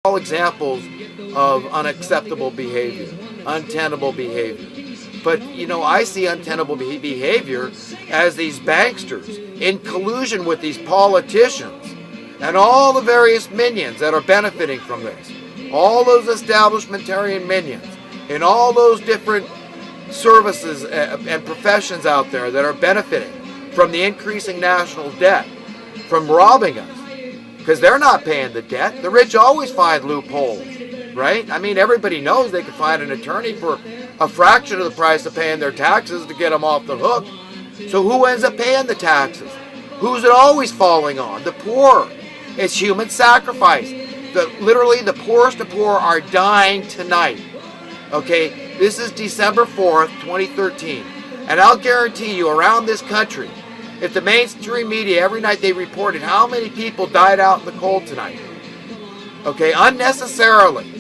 all examples of unacceptable behavior, untenable behavior. But, I see untenable behavior as these banksters in collusion with these politicians and all the various minions that are benefiting from this. All those establishmentarian minions in all those different services and professions out there that are benefiting from the increasing national debt, from robbing us. Because they're not paying the debt. The rich always find loopholes, right? I mean, everybody knows they can find an attorney for a fraction of the price of paying their taxes to get them off the hook. So who ends up paying the taxes? Who's it always falling on? The poor. It's human sacrifice. Literally, the poorest of poor are dying tonight. Okay, this is December 4th, 2013. And I'll guarantee you, around this country, if the mainstream media, every night they reported how many people died out in the cold tonight. Okay, unnecessarily.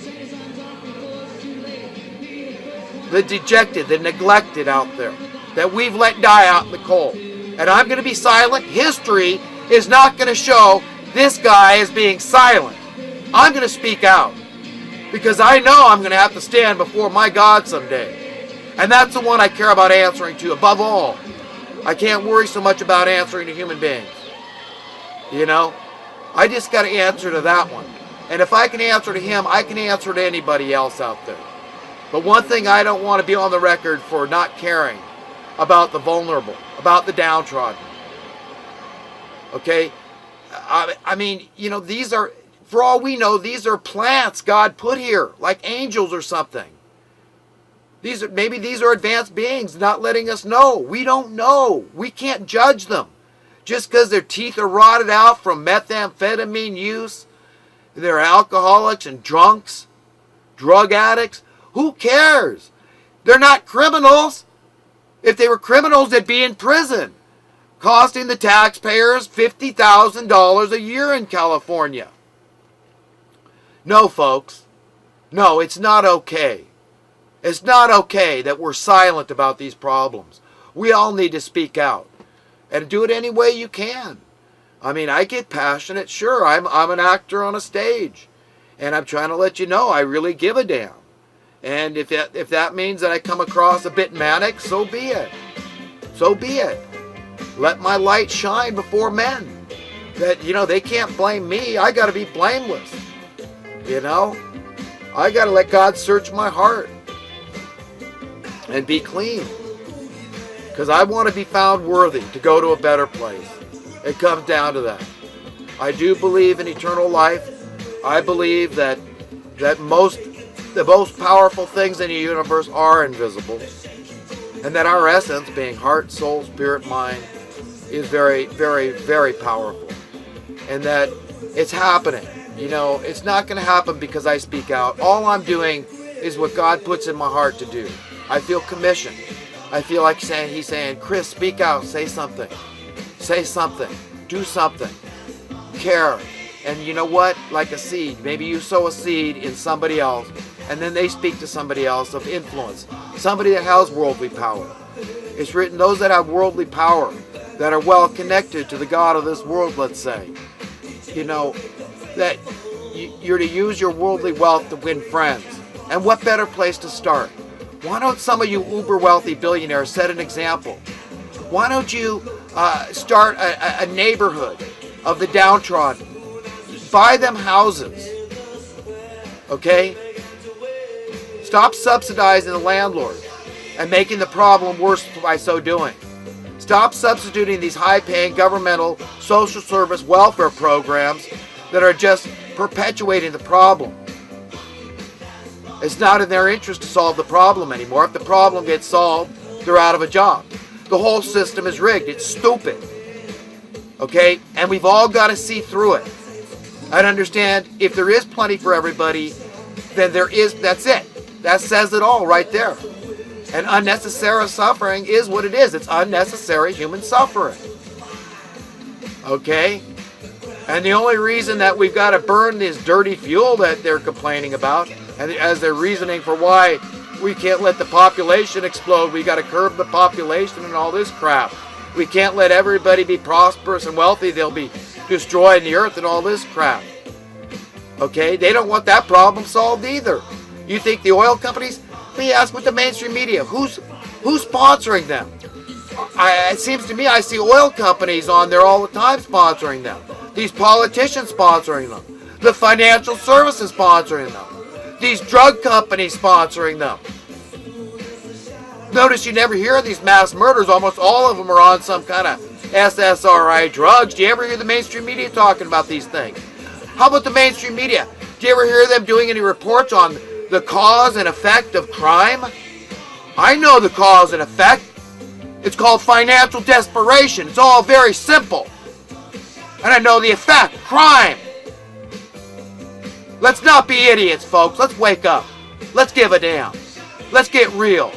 The dejected, the neglected out there, that we've let die out in the cold. And I'm going to be silent. History is not going to show this guy as being silent. I'm going to speak out. Because I know I'm going to have to stand before my God someday. And that's the one I care about answering to above all. I can't worry so much about answering to human beings. I just got to answer to that one. And if I can answer to him, I can answer to anybody else out there. But one thing I don't want to be on the record for not caring about the vulnerable, about the downtrodden. Okay? I mean, these are, for all we know, these are plants God put here, like angels or something. Maybe these are advanced beings not letting us know. We don't know. We can't judge them. Just because their teeth are rotted out from methamphetamine use, they're alcoholics and drunks, drug addicts. Who cares? They're not criminals. If they were criminals, they'd be in prison, costing the taxpayers $50,000 a year in California. No, folks. No, it's not okay. It's not okay that we're silent about these problems. We all need to speak out. And do it any way you can. I mean, I get passionate. Sure, I'm an actor on a stage. And I'm trying to let you know I really give a damn. And if that means that I come across a bit manic, so be it. So be it. Let my light shine before men. That, they can't blame me. I got to be blameless. I got to let God search my heart. And be clean. Because I want to be found worthy to go to a better place. It comes down to that. I do believe in eternal life. I believe that the most powerful things in the universe are invisible. And that our essence, being heart, soul, spirit, mind, is very, very, very powerful. And that it's happening. It's not going to happen because I speak out. All I'm doing is what God puts in my heart to do. I feel commissioned. I feel like he's saying, Chris, speak out, say something. Say something. Do something. Care. And you know what? Like a seed. Maybe you sow a seed in somebody else, and then they speak to somebody else of influence. Somebody that has worldly power. It's written, those that have worldly power, that are well connected to the God of this world, let's say. That you're to use your worldly wealth to win friends. And what better place to start? Why don't some of you uber wealthy billionaires set an example? Why don't you start a neighborhood of the downtrodden? Buy them houses. Okay? Stop subsidizing the landlord and making the problem worse by so doing. Stop substituting these high-paying governmental social service welfare programs that are just perpetuating the problem. It's not in their interest to solve the problem anymore. If the problem gets solved, they're out of a job. The whole system is rigged. It's stupid. Okay? And we've all got to see through it. And understand, if there is plenty for everybody, then that's it. That says it all right there. And unnecessary suffering is what it is. It's unnecessary human suffering. Okay? And the only reason that we've got to burn this dirty fuel that they're complaining about, and as they're reasoning for why we can't let the population explode, we got to curb the population and all this crap. We can't let everybody be prosperous and wealthy. They'll be destroying the earth and all this crap. Okay? They don't want that problem solved either. You think the oil companies? Let me ask with the mainstream media, who's sponsoring them? It seems to me I see oil companies on there all the time sponsoring them. These politicians sponsoring them. The financial services sponsoring them. These drug companies sponsoring them. Notice you never hear of these mass murders. Almost all of them are on some kind of SSRI drugs. Do you ever hear the mainstream media talking about these things? How about the mainstream media? Do you ever hear them doing any reports on the cause and effect of crime? I know the cause and effect. It's called financial desperation. It's all very simple. And I know the effect, crime. Let's not be idiots, folks. Let's wake up. Let's give a damn. Let's get real.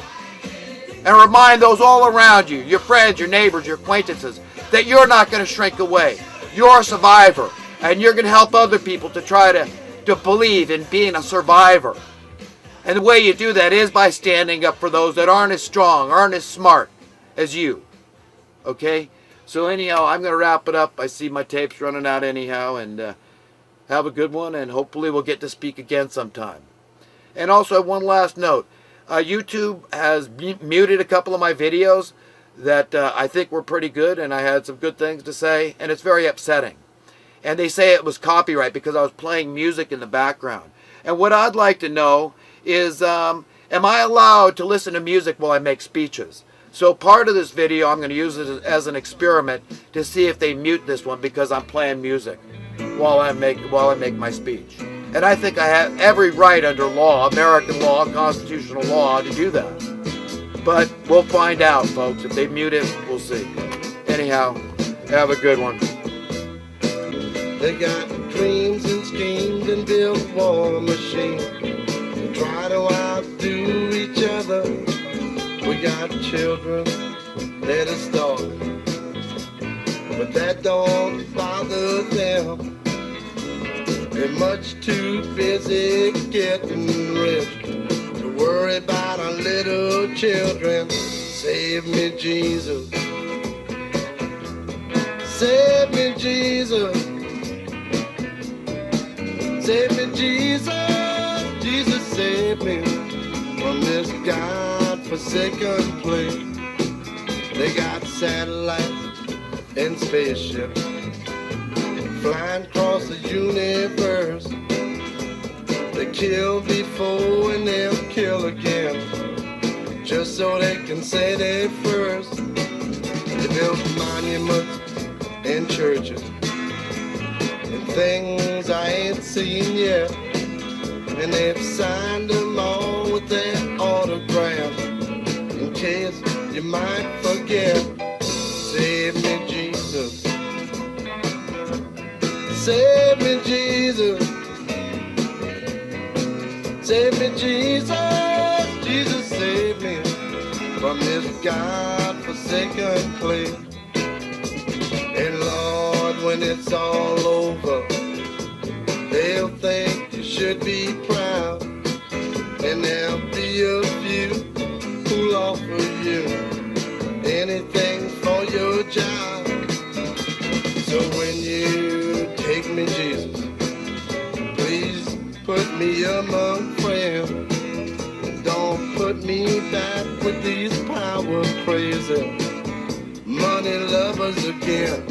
And remind those all around you, your friends, your neighbors, your acquaintances, that you're not going to shrink away. You're a survivor. And you're going to help other people to try to believe in being a survivor. And the way you do that is by standing up for those that aren't as strong, aren't as smart as you. Okay? So anyhow, I'm going to wrap it up. I see my tape's running out anyhow. And have a good one. And hopefully we'll get to speak again sometime. And also one last note. YouTube has muted a couple of my videos that I think were pretty good. And I had some good things to say. And it's very upsetting. And they say it was copyright because I was playing music in the background. And what I'd like to know is, am I allowed to listen to music while I make speeches? So part of this video, I'm going to use it as an experiment to see if they mute this one because I'm playing music while I make my speech. And I think I have every right under law, American law, constitutional law, to do that. But we'll find out, folks. If they mute it, we'll see. Anyhow, have a good one. They got dreams and schemes and build war machines to try to outdo each other. We got children that are starving, but that don't bother them. They're much too busy getting rich to worry about our little children. Save me, Jesus. Save me, Jesus. Save me, Jesus. Jesus, save me from this God-forsaken place. They got satellites and spaceships flying across the universe. They kill before and they'll kill again, just so they can say they first. They built monuments and churches and things I ain't seen yet, and they've signed them all with their autographs in case you might forget. Save me, Jesus. Save me, Jesus. Save me, Jesus. Jesus, save me from this God-forsaken place. And Lord, when it's all over, they'll think you should be proud, and there'll be a few who'll offer you anything for your job. So when you take me, Jesus, please put me among friends. Don't put me back with these power crazy money lovers again.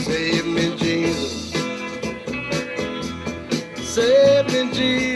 Save me, Jesus. Save me, Jesus.